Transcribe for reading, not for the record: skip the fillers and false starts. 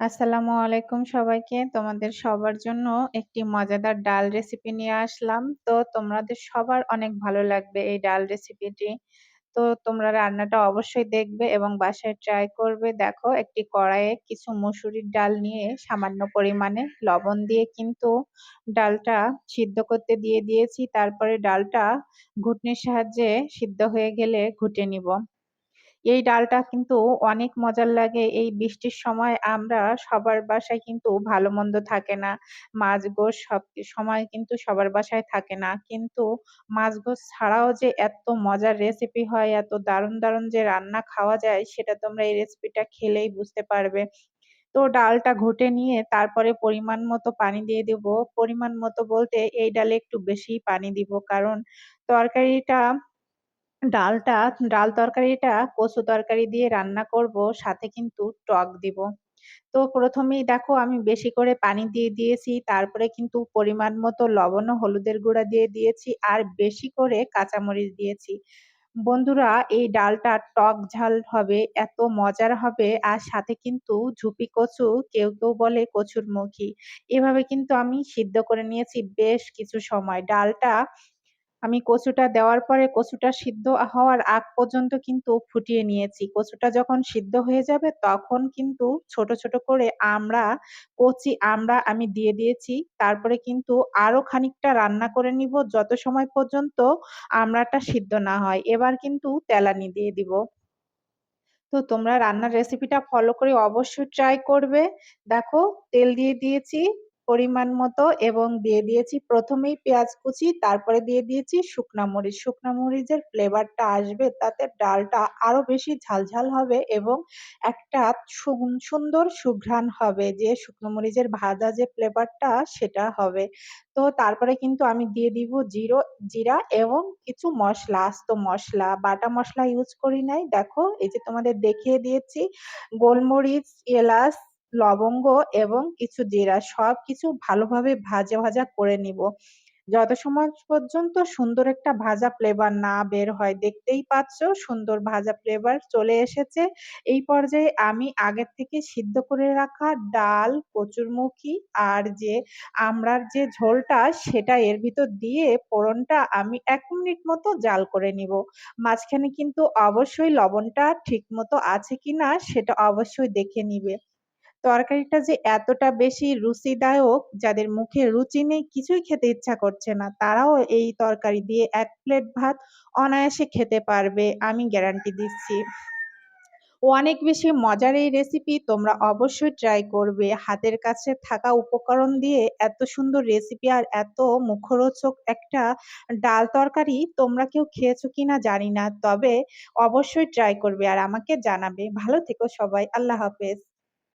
আসসালামু আলাইকুম সবাইকে। তোমাদের সবার জন্য একটি মজাদার ডাল রেসিপি নিয়ে আসলাম। তো তোমাদের সবার অনেক ভালো লাগবে এই ডাল রেসিপিটি। তো তোমরা রান্নাটা অবশ্যই দেখবে এবং বাসায় ট্রাই করবে। দেখো একটি কড়াইয়ে কিছু মসুরির ডাল নিয়ে সামান্য পরিমাণে লবণ দিয়ে কিন্তু ডালটা সিদ্ধ করতে দিয়ে দিয়েছি। তারপরে ডালটা ঘুটনির সাহায্যে সিদ্ধ হয়ে গেলে ঘুটে নিব। এই ডালটা কিন্তু অনেক মজার লাগে। এই বৃষ্টির সময় আমরা সবার বাসায় কিন্তু ভালো-মন্দ থাকে না। মাছ-গোশ সব সময় কিন্তু সবার বাসায় থাকে না। কিন্তু মাছ-গোশ ছাড়াও যে এত মজার রেসিপি হয়, এত দারুণ, দারুণ যে রান্না খাওয়া যায় সেটা তোমরা এই রেসিপিটা খেলেই বুঝতে পারবে। তো ডালটা ঘুটে নিয়ে তারপরে পরিমাণ মতো পানি দিয়ে দেব। পরিমাণ মতো বলতে এই ডালে একটু বেশিই পানি দিব। কারণ তরকারিটা ডালটা ডাল তরকারিটা কচু তরকারি দিয়ে রান্না করব, সাথে কিন্তু টক দিব। তো ১ম এই দেখো আমি বেশি করে পানি দিয়ে দিয়েছি। তারপরে কিন্তু পরিমাণ মতো লবণ ও হলুদের গুঁড়া দিয়ে দিয়েছি। আর বেশি করে কাঁচামরিচ দিয়েছি। বন্ধুরা এই ডালটা টক ঝাল হবে, এত মজার হবে আর সাথে কিন্তু ঝুপি কচু কেউ, কেউ বলে কচুরমুখী। এভাবে কিন্তু আমি সিদ্ধ করে নিয়েছি বেশ কিছু সময়। ডালটা আমি কচুটা দেওয়ার পরে কচুটা সিদ্ধ হওয়ার আগ পর্যন্ত কিন্তু ফুটিয়ে নিয়েছি। কচুটা যখন সিদ্ধ হয়ে যাবে তখন কিন্তু ছোট, ছোট করে কচি আমড়া আমি দিয়ে দিয়েছি। তারপরে কিন্তু আরো খানিকটা রান্না করে নিব যত সময় পর্যন্ত আমড়াটা সিদ্ধ না হয়। এবার কিন্তু তেলানি দিয়ে দিব। তো তোমরা রান্নার রেসিপিটা ফলো করে অবশ্যই ট্রাই করবে। দেখো তেল দিয়ে দিয়েছি পরিমাণ মতো এবং দিয়ে দিয়েছি ১ম এই পেঁয়াজ কুচি, তারপরে দিয়ে দিয়েছি শুকনা মরিচ। শুকনা মরিচের ফ্লেভারটা আসবে তাতে ডালটা আরো বেশি ঝালঝাল হবে এবং একটা সুন্দর সুঘ্রাণ হবে, যে শুকনো মরিচের ভাজা যে ফ্লেভারটা সেটা হবে। তো তারপরে কিন্তু আমি দিয়ে দিব জিরা এবং কিছু মসলা, আস্ত মসলা। বাটা মসলা ইউজ করি নাই। দেখো এই যে তোমাদের দেখিয়ে দিয়েছি। গোলমরিচ, এলাচ, লবঙ্গ এবং কিছু জিরা সবকিছু ভালোভাবে ভাজা, ভাজা করে নিব। যত সময় পর্যন্ত সুন্দর একটা ভাজা ফ্লেভার না বের হয়, দেখতেই পাচ্ছ সুন্দর ভাজা ফ্লেভার চলে এসেছে। এই পর্যায়ে আমি আগের থেকে সিদ্ধ করে রাখা ডাল, কচুরমুখী আর যে আমড়ার যে ঝোলটা সেটা এর ভিতর দিয়ে ফোড়নটা আমি ১ মিনিট মতো জাল করে নিব। মাঝখানে কিন্তু অবশ্যই লবণটা ঠিকমতো আছে কিনা সেটা অবশ্যই দেখে নিবে। তরকারিটা যে এতটা বেশি রুচিদায়ক, যাদের মুখে রুচি নেই, কিছুই খেতে ইচ্ছা করছে না, তারাও এই তরকারি দিয়ে ১ প্লেট ভাত অনায়াসে খেতে পারবে। আমি গ্যারান্টি দিচ্ছি। অনেক বেশি মজার এই রেসিপি তোমরা অবশ্যই ট্রাই করবে। হাতের কাছে থাকা উপকরণ দিয়ে এত সুন্দর রেসিপি আর এত মুখরোচক একটা ডাল তরকারি তোমরা কেউ খেয়েছো কিনা জানি না। তবে অবশ্যই ট্রাই করবে আর আমাকে জানাবে। ভালো থেকো সবাই। আল্লাহ হাফেজ।